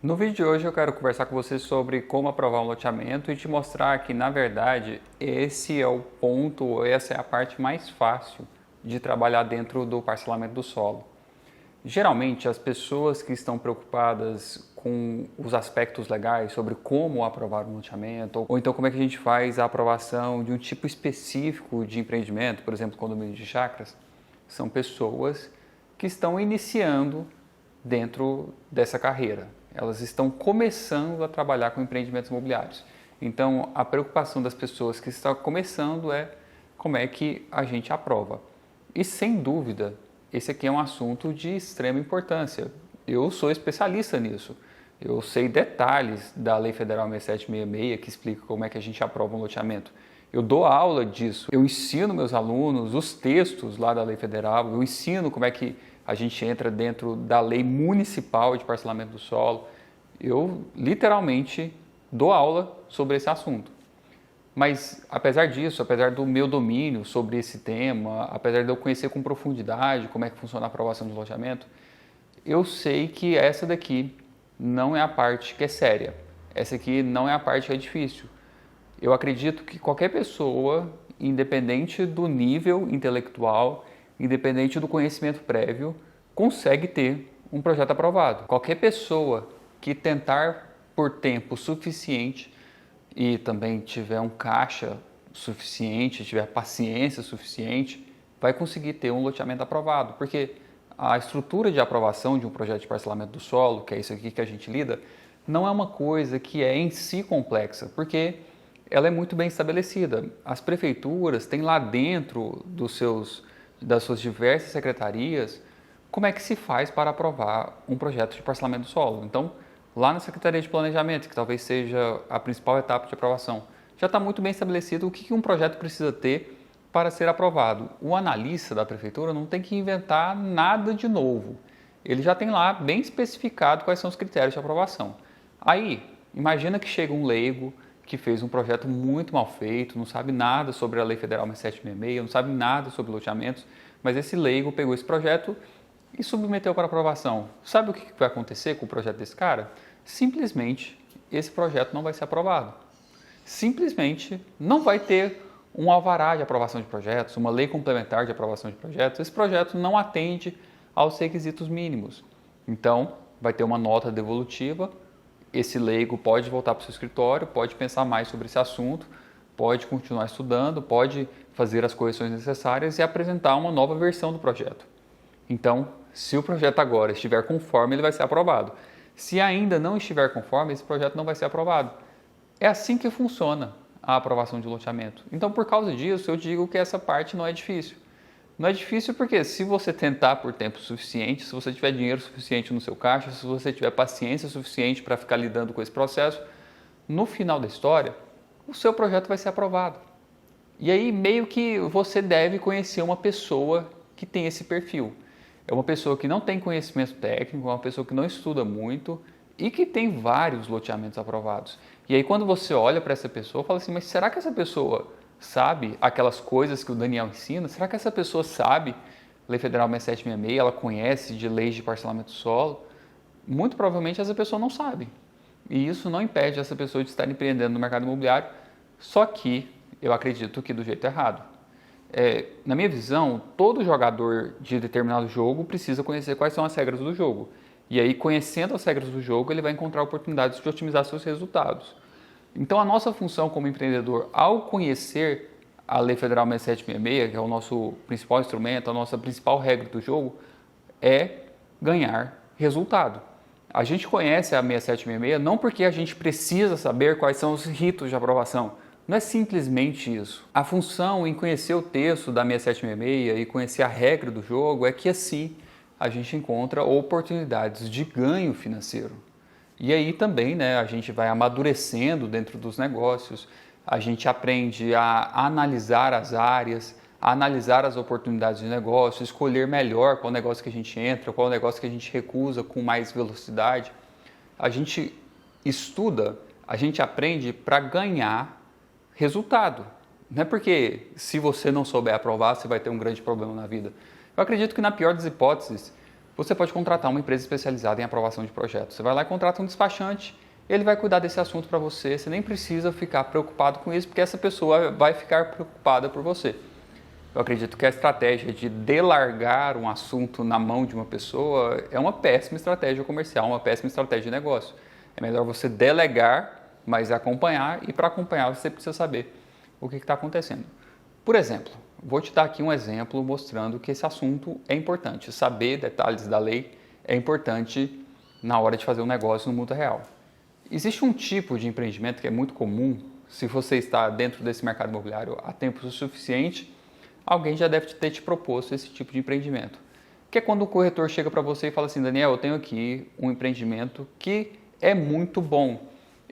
No vídeo de hoje eu quero conversar com você sobre como aprovar um loteamento e te mostrar que, na verdade, esse é o ponto, essa é a parte mais fácil de trabalhar dentro do parcelamento do solo. Geralmente, as pessoas que estão preocupadas com os aspectos legais sobre como aprovar um loteamento, ou então como é que a gente faz a aprovação de um tipo específico de empreendimento, por exemplo, condomínio de chácaras, são pessoas que estão iniciando dentro dessa carreira. Elas estão começando a trabalhar com empreendimentos imobiliários. Então, a preocupação das pessoas que estão começando é como é que a gente aprova. E, sem dúvida, esse aqui é um assunto de extrema importância. Eu sou especialista nisso. Eu sei detalhes da Lei Federal 6766 que explica como é que a gente aprova um loteamento. Eu dou aula disso. Eu ensino meus alunos os textos lá da Lei Federal. Eu ensino como é que a gente entra dentro da lei municipal de parcelamento do solo. Eu literalmente dou aula sobre esse assunto. Mas apesar disso, apesar do meu domínio sobre esse tema, apesar de eu conhecer com profundidade como é que funciona a aprovação de loteamento, eu sei que essa daqui não é a parte que é séria. Essa aqui não é a parte que é difícil. Eu acredito que qualquer pessoa, independente do nível intelectual, independente do conhecimento prévio, consegue ter um projeto aprovado. Qualquer pessoa que tentar por tempo suficiente e também tiver um caixa suficiente, tiver paciência suficiente, vai conseguir ter um loteamento aprovado, porque a estrutura de aprovação de um projeto de parcelamento do solo, que é isso aqui que a gente lida, não é uma coisa que é em si complexa, porque ela é muito bem estabelecida. As prefeituras têm lá dentro das suas diversas secretarias como é que se faz para aprovar um projeto de parcelamento do solo. Então, lá na Secretaria de Planejamento, que talvez seja a principal etapa de aprovação, já está muito bem estabelecido o que um projeto precisa ter para ser aprovado. O analista da prefeitura não tem que inventar nada de novo. Ele já tem lá bem especificado quais são os critérios de aprovação. Aí, imagina que chega um leigo que fez um projeto muito mal feito, não sabe nada sobre a Lei Federal 6766, não sabe nada sobre loteamentos, mas esse leigo pegou esse projeto e submeteu para aprovação. Sabe o que vai acontecer com o projeto desse cara? Simplesmente esse projeto não vai ser aprovado. Simplesmente não vai ter um alvará de aprovação de projetos, uma lei complementar de aprovação de projetos. Esse projeto não atende aos requisitos mínimos. Então, vai ter uma nota devolutiva. Esse leigo pode voltar para o seu escritório, pode pensar mais sobre esse assunto, pode continuar estudando, pode fazer as correções necessárias e apresentar uma nova versão do projeto. Então, se o projeto agora estiver conforme, ele vai ser aprovado. Se ainda não estiver conforme, esse projeto não vai ser aprovado. É assim que funciona a aprovação de loteamento. Então, por causa disso, eu digo que essa parte não é difícil. Não é difícil porque se você tentar por tempo suficiente, se você tiver dinheiro suficiente no seu caixa, se você tiver paciência suficiente para ficar lidando com esse processo, no final da história, o seu projeto vai ser aprovado. E aí, meio que você deve conhecer uma pessoa que tem esse perfil. É uma pessoa que não tem conhecimento técnico, é uma pessoa que não estuda muito e que tem vários loteamentos aprovados. E aí quando você olha para essa pessoa, fala assim, mas será que essa pessoa sabe aquelas coisas que o Daniel ensina? Será que essa pessoa sabe Lei Federal 6766, ela conhece de leis de parcelamento do solo? Muito provavelmente essa pessoa não sabe. E isso não impede essa pessoa de estar empreendendo no mercado imobiliário, só que eu acredito que do jeito errado. Na minha visão, todo jogador de determinado jogo precisa conhecer quais são as regras do jogo. E aí, conhecendo as regras do jogo, ele vai encontrar oportunidades de otimizar seus resultados. Então, a nossa função como empreendedor, ao conhecer a Lei Federal 6766, que é o nosso principal instrumento, a nossa principal regra do jogo, é ganhar resultado. A gente conhece a 6766 não porque a gente precisa saber quais são os ritos de aprovação. Não é simplesmente isso. A função em conhecer o texto da 6766 e conhecer a regra do jogo é que assim a gente encontra oportunidades de ganho financeiro. E aí também, né, a gente vai amadurecendo dentro dos negócios, a gente aprende a analisar as áreas, a analisar as oportunidades de negócio, escolher melhor qual negócio que a gente entra, qual negócio que a gente recusa com mais velocidade. A gente estuda, a gente aprende para ganhar resultado. Não é porque se você não souber aprovar, você vai ter um grande problema na vida. Eu acredito que na pior das hipóteses, Você pode contratar uma empresa especializada em aprovação de projetos. Você vai lá e contrata um despachante, ele vai cuidar desse assunto para você. Você nem precisa ficar preocupado com isso, porque essa pessoa vai ficar preocupada por você. Eu acredito que a estratégia de delargar um assunto na mão de uma pessoa é uma péssima estratégia comercial, uma péssima estratégia de negócio. É melhor você delegar, mas acompanhar, e para acompanhar você precisa saber o que está acontecendo. Por exemplo, vou te dar aqui um exemplo mostrando que esse assunto é importante. Saber detalhes da lei é importante na hora de fazer um negócio no mundo real. Existe um tipo de empreendimento que é muito comum, se você está dentro desse mercado imobiliário há tempo suficiente, alguém já deve ter te proposto esse tipo de empreendimento. Que é quando o corretor chega para você e fala assim, Daniel, eu tenho aqui um empreendimento que é muito bom.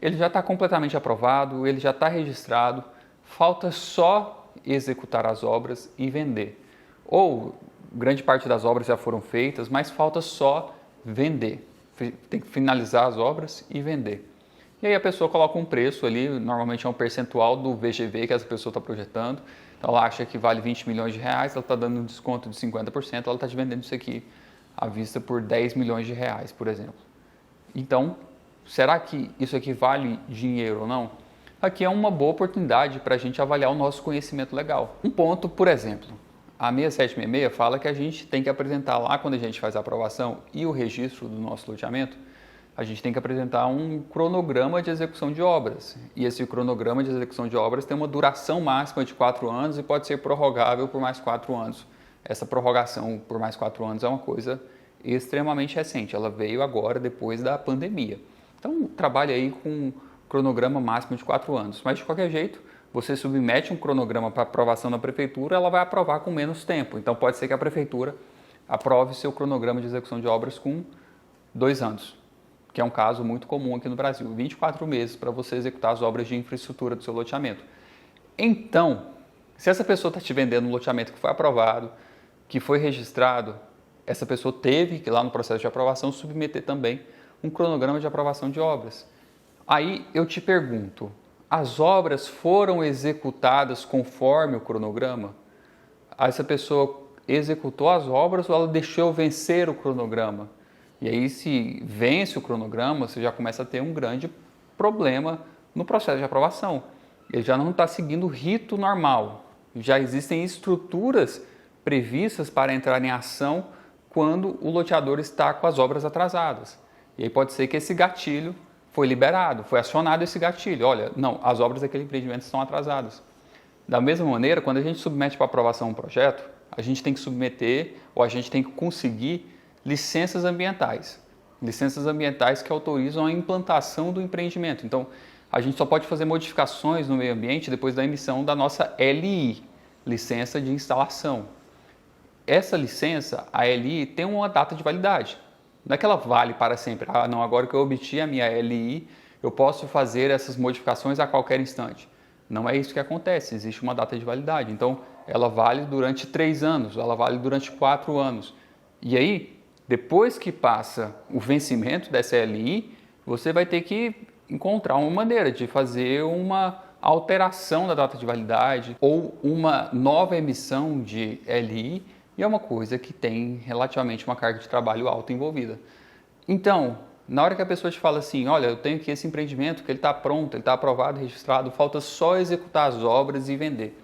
Ele já está completamente aprovado, ele já está registrado, falta só executar as obras e vender. Ou grande parte das obras já foram feitas, mas falta só vender. Tem que finalizar as obras e vender. E aí a pessoa coloca um preço ali, normalmente é um percentual do VGV que essa pessoa está projetando. Então ela acha que vale 20 milhões de reais, ela está dando um desconto de 50%, ela está te vendendo isso aqui à vista por 10 milhões de reais, por exemplo. Então, será que isso aqui vale dinheiro ou não? Aqui é uma boa oportunidade para a gente avaliar o nosso conhecimento legal. Um ponto, por exemplo, a 6766 fala que a gente tem que apresentar lá, quando a gente faz a aprovação e o registro do nosso loteamento, a gente tem que apresentar um cronograma de execução de obras. E esse cronograma de execução de obras tem uma duração máxima de 4 anos e pode ser prorrogável por mais 4 anos. Essa prorrogação por mais 4 anos é uma coisa extremamente recente, ela veio agora depois da pandemia. Então, trabalha aí com um cronograma máximo de 4 anos. Mas, de qualquer jeito, você submete um cronograma para aprovação na prefeitura, ela vai aprovar com menos tempo. Então, pode ser que a prefeitura aprove seu cronograma de execução de obras com 2 anos, que é um caso muito comum aqui no Brasil. 24 meses para você executar as obras de infraestrutura do seu loteamento. Então, se essa pessoa está te vendendo um loteamento que foi aprovado, que foi registrado, essa pessoa teve que, lá no processo de aprovação, submeter também um cronograma de aprovação de obras. Aí eu te pergunto, as obras foram executadas conforme o cronograma? Essa pessoa executou as obras ou ela deixou vencer o cronograma? E aí, se vence o cronograma, você já começa a ter um grande problema no processo de aprovação. Ele já não está seguindo o rito normal. Já existem estruturas previstas para entrar em ação quando o loteador está com as obras atrasadas. E aí pode ser que esse gatilho foi liberado, foi acionado esse gatilho. Olha, não, as obras daquele empreendimento estão atrasadas. Da mesma maneira, quando a gente submete para aprovação um projeto, a gente tem que submeter ou a gente tem que conseguir licenças ambientais. Licenças ambientais que autorizam a implantação do empreendimento. Então, a gente só pode fazer modificações no meio ambiente depois da emissão da nossa LI, licença de instalação. Essa licença, a LI, tem uma data de validade. Não é que ela vale para sempre. Ah, não, agora que eu obti a minha LI, eu posso fazer essas modificações a qualquer instante. Não é isso que acontece, existe uma data de validade. Então, ela vale durante 3 anos, ela vale durante 4 anos. E aí, depois que passa o vencimento dessa LI, você vai ter que encontrar uma maneira de fazer uma alteração da data de validade ou uma nova emissão de LI, e é uma coisa que tem relativamente uma carga de trabalho alta envolvida. Então, na hora que a pessoa te fala assim, olha, eu tenho aqui esse empreendimento que ele está pronto, ele está aprovado, registrado, falta só executar as obras e vender.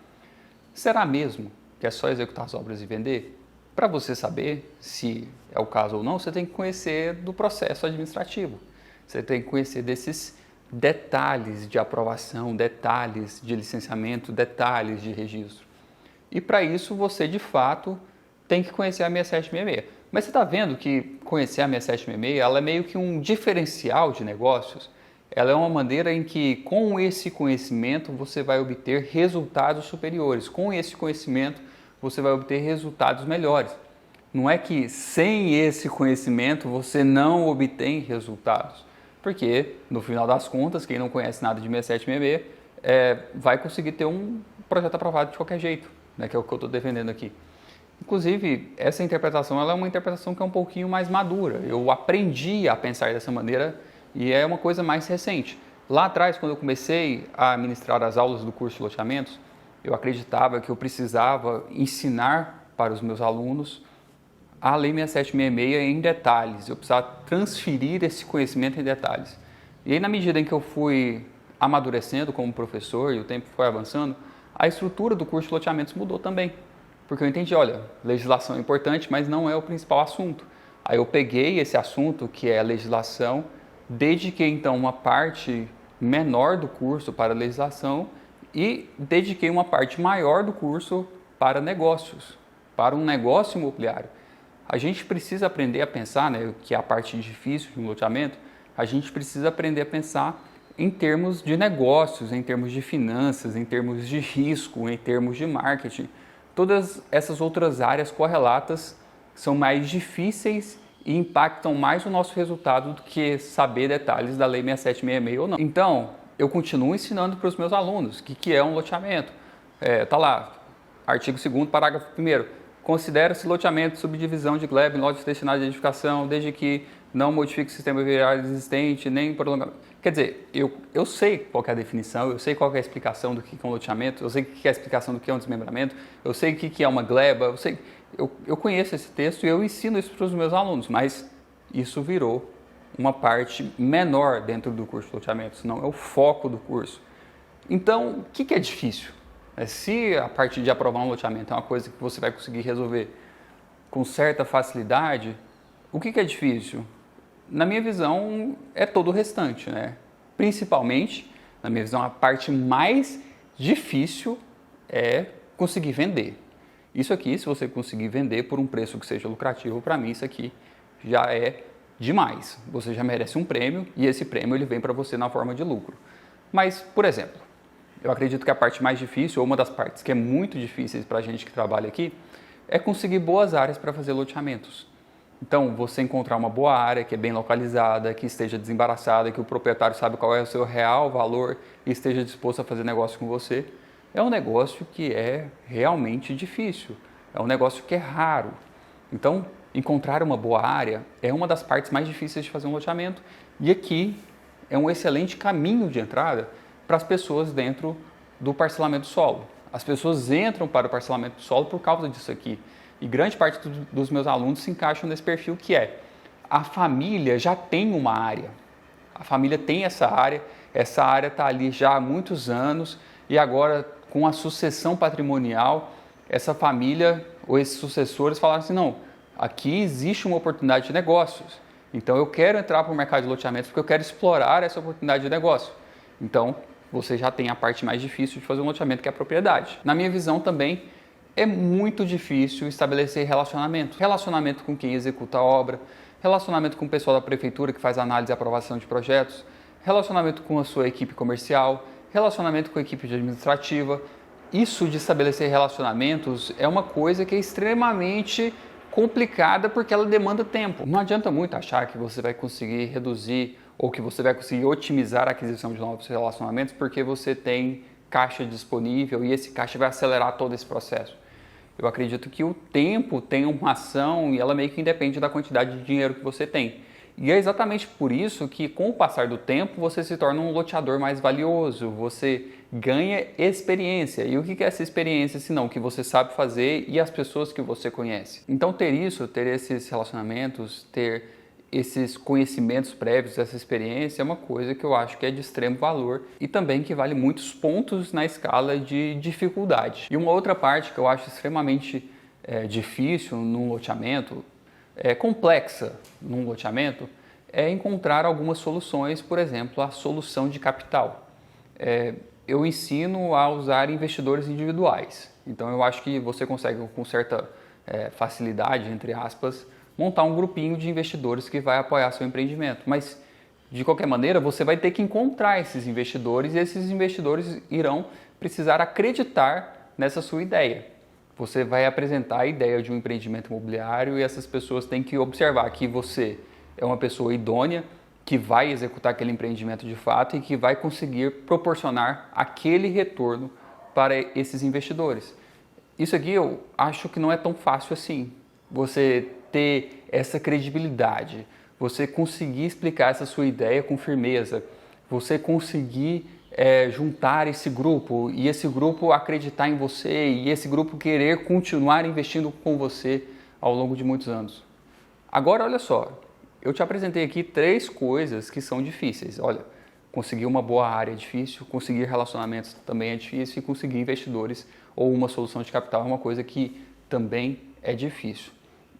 Será mesmo que é só executar as obras e vender? Para você saber se é o caso ou não, você tem que conhecer do processo administrativo. Você tem que conhecer desses detalhes de aprovação, detalhes de licenciamento, detalhes de registro. E para isso você, de fato, tem que conhecer a 6766. Mas você está vendo que conhecer a 6766 ela é meio que um diferencial de negócios? Ela é uma maneira em que, com esse conhecimento, você vai obter resultados superiores. Com esse conhecimento, você vai obter resultados melhores. Não é que sem esse conhecimento você não obtém resultados. Porque, no final das contas, quem não conhece nada de 6766 vai conseguir ter um projeto aprovado de qualquer jeito, né, que é o que eu estou defendendo aqui. Inclusive, essa interpretação ela é uma interpretação que é um pouquinho mais madura. Eu aprendi a pensar dessa maneira e é uma coisa mais recente. Lá atrás, quando eu comecei a ministrar as aulas do curso de loteamentos, eu acreditava que eu precisava ensinar para os meus alunos a Lei 6766 em detalhes, eu precisava transferir esse conhecimento em detalhes. E aí, na medida em que eu fui amadurecendo como professor e o tempo foi avançando, a estrutura do curso de loteamentos mudou também. Porque eu entendi, olha, legislação é importante, mas não é o principal assunto. Aí eu peguei esse assunto, que é a legislação, dediquei então uma parte menor do curso para legislação e dediquei uma parte maior do curso para negócios, para um negócio imobiliário. A gente precisa aprender a pensar, né, que é a parte difícil de um loteamento, a gente precisa aprender a pensar em termos de negócios, em termos de finanças, em termos de risco, em termos de marketing. Todas essas outras áreas correlatas são mais difíceis e impactam mais o nosso resultado do que saber detalhes da Lei 6766 ou não. Então, eu continuo ensinando para os meus alunos o que é um loteamento. Tá lá, artigo 2º, parágrafo 1º. Considera-se loteamento subdivisão de gleba em lotes destinados à edificação, desde que não modifique o sistema viário existente, nem prolongamento. Quer dizer, eu sei qual é a definição, eu sei qual é a explicação do que é um loteamento, eu sei o que é a explicação do que é um desmembramento, eu sei o que é uma gleba, eu conheço esse texto e eu ensino isso para os meus alunos, mas isso virou uma parte menor dentro do curso de loteamentos, não é o foco do curso. Então, o que é difícil? Se a parte de aprovar um loteamento é uma coisa que você vai conseguir resolver com certa facilidade, o que é difícil? Na minha visão, é todo o restante, né? Principalmente, na minha visão, a parte mais difícil é conseguir vender. Isso aqui, se você conseguir vender por um preço que seja lucrativo, para mim isso aqui já é demais. Você já merece um prêmio e esse prêmio ele vem para você na forma de lucro. Mas, por exemplo, eu acredito que a parte mais difícil, ou uma das partes que é muito difíceis para a gente que trabalha aqui, é conseguir boas áreas para fazer loteamentos. Então, você encontrar uma boa área que é bem localizada, que esteja desembaraçada, que o proprietário sabe qual é o seu real valor e esteja disposto a fazer negócio com você, é um negócio que é realmente difícil, é um negócio que é raro. Então, encontrar uma boa área é uma das partes mais difíceis de fazer um loteamento e aqui é um excelente caminho de entrada para as pessoas dentro do parcelamento do solo. As pessoas entram para o parcelamento do solo por causa disso aqui. E grande parte dos meus alunos se encaixam nesse perfil que é a família já tem uma área. A família tem essa área está ali já há muitos anos e agora com a sucessão patrimonial, essa família ou esses sucessores falaram assim, não, aqui existe uma oportunidade de negócios. Então eu quero entrar para o mercado de loteamentos porque eu quero explorar essa oportunidade de negócio. Então você já tem a parte mais difícil de fazer um loteamento, que é a propriedade. Na minha visão também, é muito difícil estabelecer relacionamento. Relacionamento com quem executa a obra, relacionamento com o pessoal da prefeitura que faz análise e aprovação de projetos, relacionamento com a sua equipe comercial, relacionamento com a equipe administrativa. Isso de estabelecer relacionamentos é uma coisa que é extremamente complicada porque ela demanda tempo. Não adianta muito achar que você vai conseguir reduzir ou que você vai conseguir otimizar a aquisição de novos relacionamentos porque você tem caixa disponível e esse caixa vai acelerar todo esse processo. Eu acredito que o tempo tem uma ação e ela meio que independe da quantidade de dinheiro que você tem. E é exatamente por isso que, com o passar do tempo, você se torna um loteador mais valioso, você ganha experiência. E o que é essa experiência, senão o que você sabe fazer e as pessoas que você conhece? Então, ter esses relacionamentos, ter esses conhecimentos prévios, essa experiência é uma coisa que eu acho que é de extremo valor e também que vale muitos pontos na escala de dificuldade. E uma outra parte que eu acho extremamente difícil num loteamento, complexa num loteamento, é encontrar algumas soluções, por exemplo, a solução de capital. Eu ensino a usar investidores individuais, então eu acho que você consegue com certa facilidade, entre aspas, montar um grupinho de investidores que vai apoiar seu empreendimento. Mas, de qualquer maneira, você vai ter que encontrar esses investidores e esses investidores irão precisar acreditar nessa sua ideia. Você vai apresentar a ideia de um empreendimento imobiliário e essas pessoas têm que observar que você é uma pessoa idônea, que vai executar aquele empreendimento de fato e que vai conseguir proporcionar aquele retorno para esses investidores. Isso aqui eu acho que não é tão fácil assim. Você ter essa credibilidade, você conseguir explicar essa sua ideia com firmeza, você conseguir juntar esse grupo e esse grupo acreditar em você e esse grupo querer continuar investindo com você ao longo de muitos anos. Agora, olha só, eu te apresentei aqui 3 coisas que são difíceis. Olha, conseguir uma boa área é difícil, conseguir relacionamentos também é difícil e conseguir investidores ou uma solução de capital é uma coisa que também é difícil.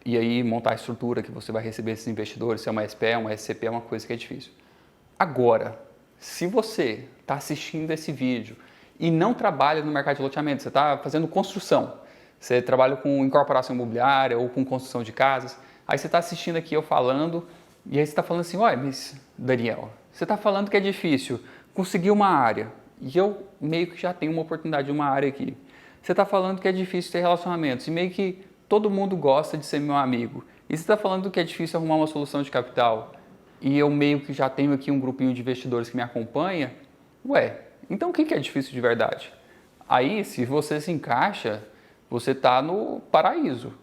E aí, montar a estrutura que você vai receber esses investidores, se é uma SPE, uma SCP, é uma coisa que é difícil. Agora, se você está assistindo esse vídeo e não trabalha no mercado de loteamento, você está fazendo construção, você trabalha com incorporação imobiliária ou com construção de casas, aí você está assistindo aqui eu falando e aí você está falando assim, olha, mas Daniel, você está falando que é difícil conseguir uma área e eu meio que já tenho uma oportunidade de uma área aqui. Você está falando que é difícil ter relacionamentos e meio que todo mundo gosta de ser meu amigo. E você está falando que é difícil arrumar uma solução de capital e eu meio que já tenho aqui um grupinho de investidores que me acompanha. Ué, então o que é difícil de verdade? Aí, se você se encaixa, você está no paraíso.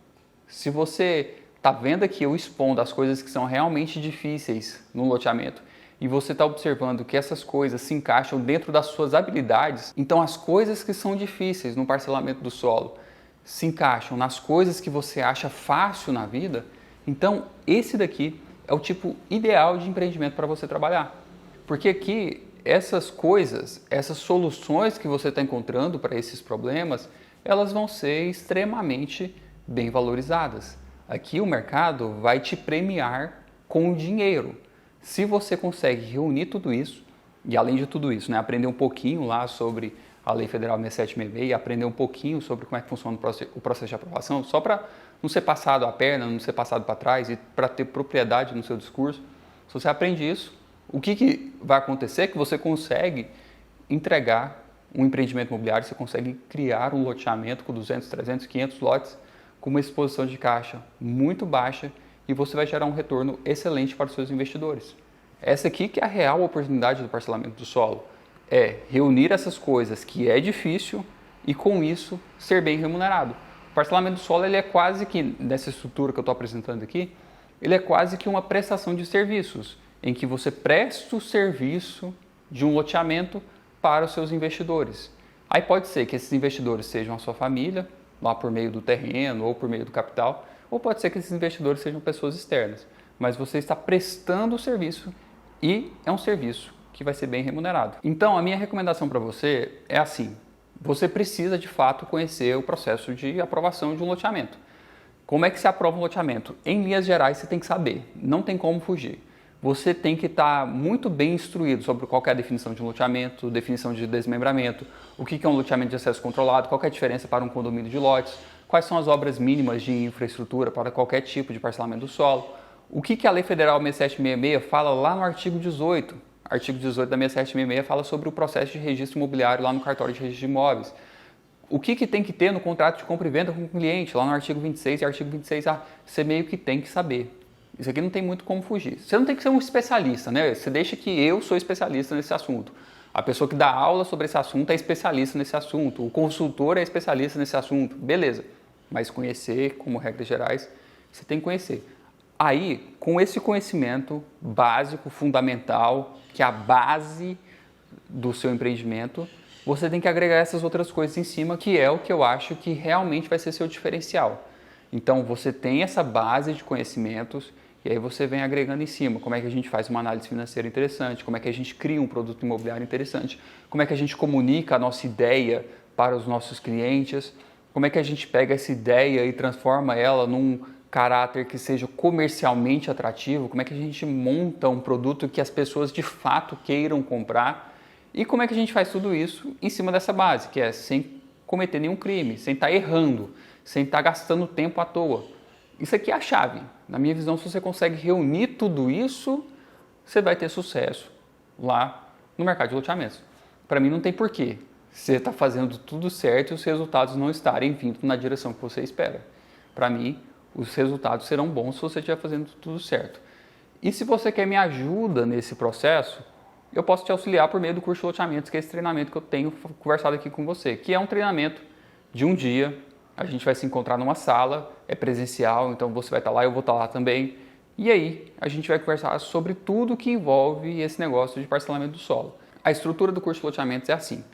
Se você está vendo aqui eu expondo as coisas que são realmente difíceis no loteamento e você está observando que essas coisas se encaixam dentro das suas habilidades, então as coisas que são difíceis no parcelamento do solo se encaixam nas coisas que você acha fácil na vida, então esse daqui é o tipo ideal de empreendimento para você trabalhar. Porque aqui essas coisas, essas soluções que você está encontrando para esses problemas, elas vão ser extremamente bem valorizadas. Aqui o mercado vai te premiar com dinheiro. Se você consegue reunir tudo isso, e além de tudo isso, aprender um pouquinho lá sobre a Lei Federal 6766 e aprender um pouquinho sobre como é que funciona o processo de aprovação, só para não ser passado a perna, não ser passado para trás e para ter propriedade no seu discurso. Se você aprende isso, o que vai acontecer é que você consegue entregar um empreendimento imobiliário, você consegue criar um loteamento com 200, 300, 500 lotes com uma exposição de caixa muito baixa e você vai gerar um retorno excelente para os seus investidores. Essa aqui que é a real oportunidade do parcelamento do solo, é reunir essas coisas que é difícil e com isso ser bem remunerado. O parcelamento do solo ele é quase que, nessa estrutura que eu estou apresentando aqui, ele é quase que uma prestação de serviços, em que você presta o serviço de um loteamento para os seus investidores. Aí pode ser que esses investidores sejam a sua família, lá por meio do terreno ou por meio do capital, ou pode ser que esses investidores sejam pessoas externas, mas você está prestando o serviço e é um serviço que vai ser bem remunerado. Então, a minha recomendação para você é assim, você precisa de fato conhecer o processo de aprovação de um loteamento. Como é que se aprova um loteamento? Em linhas gerais, você tem que saber, não tem como fugir. Você tem que estar muito bem instruído sobre qual é a definição de um loteamento, definição de desmembramento, o que é um loteamento de acesso controlado, qual é a diferença para um condomínio de lotes, quais são as obras mínimas de infraestrutura para qualquer tipo de parcelamento do solo, o que a Lei Federal 6766 fala lá no artigo 18. Artigo 18 da 6766 fala sobre o processo de registro imobiliário lá no cartório de registro de imóveis. O que tem que ter no contrato de compra e venda com o cliente, lá no artigo 26 e artigo 26A, você meio que tem que saber. Isso aqui não tem muito como fugir. Você não tem que ser um especialista, né? Você deixa que eu sou especialista nesse assunto. A pessoa que dá aula sobre esse assunto é especialista nesse assunto. O consultor é especialista nesse assunto. Beleza. Mas conhecer, como regras gerais, você tem que conhecer. Aí, com esse conhecimento básico, fundamental, que é a base do seu empreendimento, você tem que agregar essas outras coisas em cima, que é o que eu acho que realmente vai ser seu diferencial. Então, você tem essa base de conhecimentos e aí você vem agregando em cima. Como é que a gente faz uma análise financeira interessante, como é que a gente cria um produto imobiliário interessante, como é que a gente comunica a nossa ideia para os nossos clientes, como é que a gente pega essa ideia e transforma ela num caráter que seja comercialmente atrativo, como é que a gente monta um produto que as pessoas de fato queiram comprar e como é que a gente faz tudo isso em cima dessa base, que é sem cometer nenhum crime, sem estar errando, sem estar gastando tempo à toa. Isso aqui é a chave. Na minha visão, se você consegue reunir tudo isso, você vai ter sucesso lá no mercado de loteamentos. Para mim não tem porquê você está fazendo tudo certo e os resultados não estarem vindo na direção que você espera. Para mim, os resultados serão bons se você estiver fazendo tudo certo. E se você quer minha ajuda nesse processo, eu posso te auxiliar por meio do curso de loteamentos, que é esse treinamento que eu tenho conversado aqui com você, que é um treinamento de um dia. A gente vai se encontrar numa sala, é presencial, então você vai estar lá, eu vou estar lá também. E aí a gente vai conversar sobre tudo que envolve esse negócio de parcelamento do solo. A estrutura do curso de loteamentos é assim.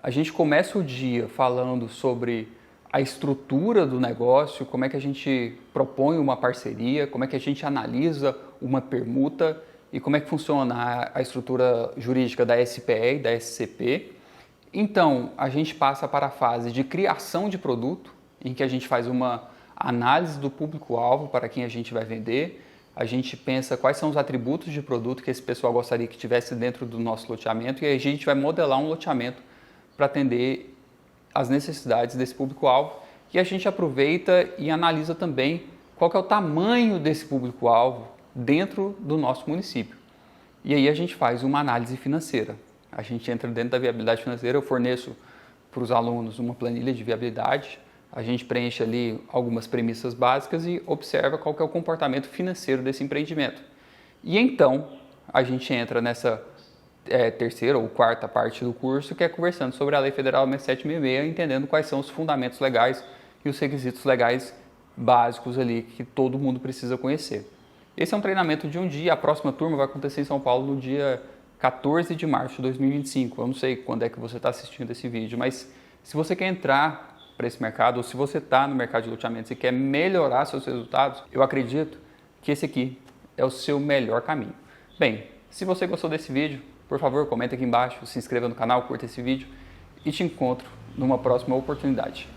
A gente começa o dia falando sobre a estrutura do negócio, como é que a gente propõe uma parceria, como é que a gente analisa uma permuta e como é que funciona a estrutura jurídica da SPE e da SCP. Então, a gente passa para a fase de criação de produto, em que a gente faz uma análise do público-alvo para quem a gente vai vender, a gente pensa quais são os atributos de produto que esse pessoal gostaria que tivesse dentro do nosso loteamento e aí a gente vai modelar um loteamento para atender as necessidades desse público-alvo e a gente aproveita e analisa também qual que é o tamanho desse público-alvo dentro do nosso município. E aí a gente faz uma análise financeira. A gente entra dentro da viabilidade financeira, eu forneço para os alunos uma planilha de viabilidade, a gente preenche ali algumas premissas básicas e observa qual que é o comportamento financeiro desse empreendimento. E então a gente entra nessa terceira ou quarta parte do curso, que é conversando sobre a Lei Federal 6766, entendendo quais são os fundamentos legais e os requisitos legais básicos ali que todo mundo precisa conhecer. Esse é um treinamento de um dia, a próxima turma vai acontecer em São Paulo no dia 14 de março de 2025. Eu não sei quando é que você está assistindo esse vídeo, mas se você quer entrar para esse mercado, ou se você está no mercado de loteamentos e quer melhorar seus resultados, eu acredito que esse aqui é o seu melhor caminho. Bem, se você gostou desse vídeo, por favor, comenta aqui embaixo, se inscreva no canal, curta esse vídeo e te encontro numa próxima oportunidade.